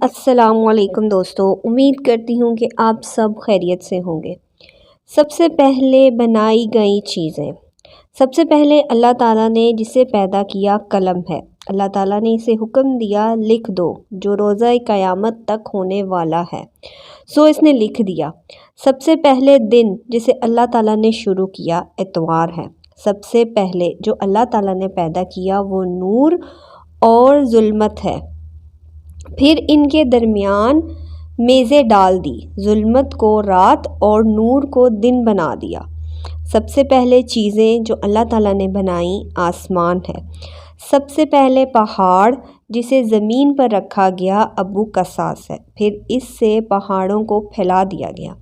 السلام علیکم دوستو، امید کرتی ہوں کہ آپ سب خیریت سے ہوں گے۔ سب سے پہلے بنائی گئی چیزیں، سب سے پہلے اللہ تعالیٰ نے جسے پیدا کیا قلم ہے۔ اللہ تعالیٰ نے اسے حکم دیا لکھ دو جو روزہ قیامت تک ہونے والا ہے، سو اس نے لکھ دیا۔ سب سے پہلے دن جسے اللہ تعالیٰ نے شروع کیا اتوار ہے۔ سب سے پہلے جو اللہ تعالیٰ نے پیدا کیا وہ نور اور ظلمت ہے، پھر ان کے درمیان میزیں ڈال دی، ظلمت کو رات اور نور کو دن بنا دیا۔ سب سے پہلے چیزیں جو اللہ تعالیٰ نے بنائیں آسمان ہے۔ سب سے پہلے پہاڑ جسے زمین پر رکھا گیا ابو قصاص ہے، پھر اس سے پہاڑوں کو پھیلا دیا گیا۔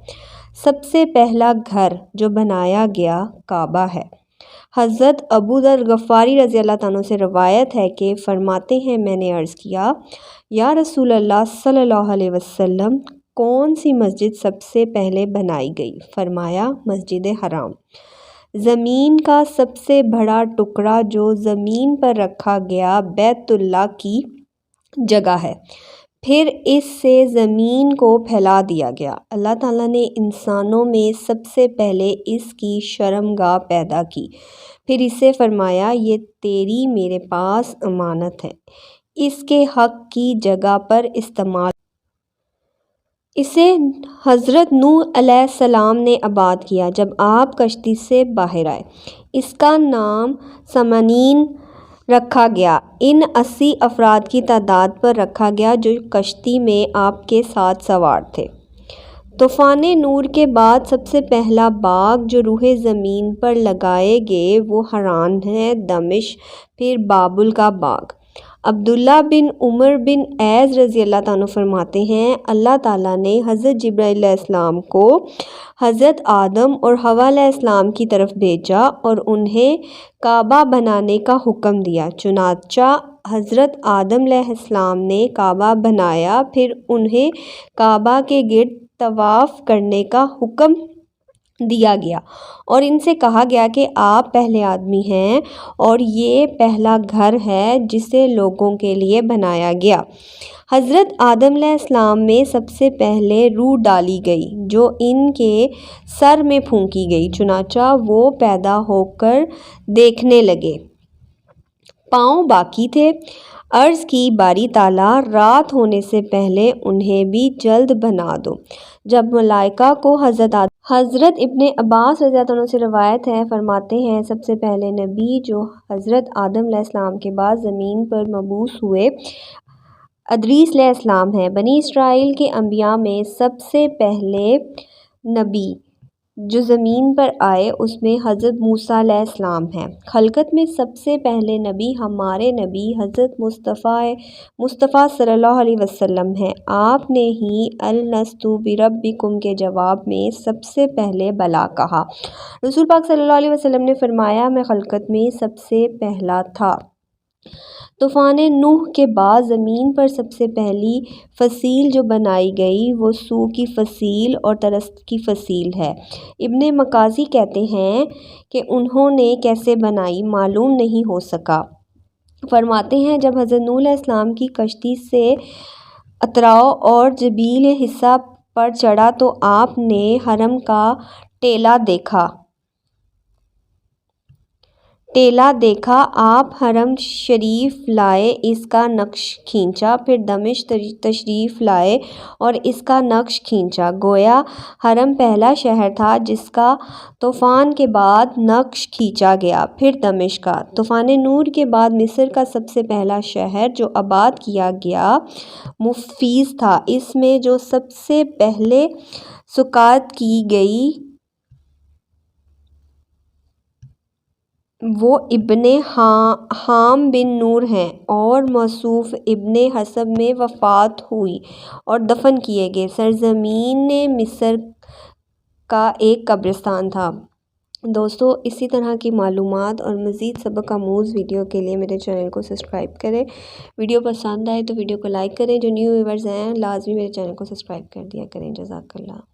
سب سے پہلا گھر جو بنایا گیا کعبہ ہے۔ حضرت ابو ذر غفاری رضی اللہ عنہ سے روایت ہے کہ فرماتے ہیں، میں نے عرض کیا، یا رسول اللہ صلی اللہ علیہ وسلم، کون سی مسجد سب سے پہلے بنائی گئی؟ فرمایا، مسجد حرام۔ زمین کا سب سے بڑا ٹکڑا جو زمین پر رکھا گیا بیت اللہ کی جگہ ہے، پھر اس سے زمین کو پھیلا دیا گیا۔ اللہ تعالیٰ نے انسانوں میں سب سے پہلے اس کی شرمگاہ پیدا کی، پھر اسے فرمایا، یہ تیری میرے پاس امانت ہے، اس کے حق کی جگہ پر استعمال۔ اسے حضرت نوح علیہ السلام نے آباد کیا جب آپ کشتی سے باہر آئے۔ اس کا نام سامنین رکھا گیا، ان 80 افراد کی تعداد پر رکھا گیا جو کشتی میں آپ کے ساتھ سوار تھے۔ طوفان نور کے بعد سب سے پہلا باغ جو روح زمین پر لگائے گئے وہ حران ہے، دمشق، پھر بابل کا باغ۔ عبداللہ بن عمر بن عیاض رضی اللہ عنہ فرماتے ہیں، اللہ تعالیٰ نے حضرت جبرائیل علیہ السلام کو حضرت آدم اور حوا علیہ السلام کی طرف بھیجا اور انہیں کعبہ بنانے کا حکم دیا۔ چنانچہ حضرت آدم علیہ السلام نے کعبہ بنایا، پھر انہیں کعبہ کے گرد طواف کرنے کا حکم دیا گیا اور ان سے کہا گیا کہ آپ پہلے آدمی ہیں اور یہ پہلا گھر ہے جسے لوگوں کے لیے بنایا گیا۔ حضرت آدم علیہ السلام میں سب سے پہلے روح ڈالی گئی جو ان کے سر میں پھونکی گئی، چنانچہ وہ پیدا ہو کر دیکھنے لگے، پاؤں باقی تھے۔ عرض کی، باری تعالیٰ، رات ہونے سے پہلے انہیں بھی جلد بنا دو۔ جب ملائکہ کو حضرت ابن عباس رضی اللہ عنہ سے روایت ہے، فرماتے ہیں، سب سے پہلے نبی جو حضرت آدم علیہ السلام کے بعد زمین پر مبعوث ہوئے ادریس علیہ السلام ہیں۔ بنی اسرائیل کے انبیاء میں سب سے پہلے نبی جو زمین پر آئے اس میں حضرت موسیٰ علیہ السلام ہیں۔ خلقت میں سب سے پہلے نبی ہمارے نبی حضرت مصطفیٰ صلی اللہ علیہ وسلم ہیں۔ آپ نے ہی الست بربکم کے جواب میں سب سے پہلے بلا کہا۔ رسول پاک صلی اللہ علیہ وسلم نے فرمایا، میں خلقت میں سب سے پہلا تھا۔ طوفان نوح کے بعد زمین پر سب سے پہلی فصیل جو بنائی گئی وہ سو کی فصیل اور ترست کی فصیل ہے۔ ابن مقاضی کہتے ہیں کہ انہوں نے کیسے بنائی معلوم نہیں ہو سکا۔ فرماتے ہیں، جب حضرت نوح علیہ السلام کی کشتی سے اتراؤ اور جبیل حصہ پر چڑھا تو آپ نے حرم کا ٹیلہ دیکھا، آپ حرم شریف لائے، اس کا نقش کھینچا، پھر دمشق تشریف لائے اور اس کا نقش کھینچا۔ گویا حرم پہلا شہر تھا جس کا طوفان کے بعد نقش کھینچا گیا، پھر دمشق کا۔ طوفان نور کے بعد مصر کا سب سے پہلا شہر جو آباد کیا گیا ممفیس تھا، اس میں جو سب سے پہلے سکات کی گئی وہ ابن حام بن نور ہیں اور موصوف ابن حسب میں وفات ہوئی اور دفن کیے گئے۔ سرزمین مصر کا ایک قبرستان تھا۔ دوستو، اسی طرح کی معلومات اور مزید سبق آموز ویڈیو کے لیے میرے چینل کو سبسکرائب کریں۔ ویڈیو پسند آئے تو ویڈیو کو لائک کریں، جو نیو ویورز ہیں لازمی میرے چینل کو سبسکرائب کر دیا کریں۔ جزاک اللہ۔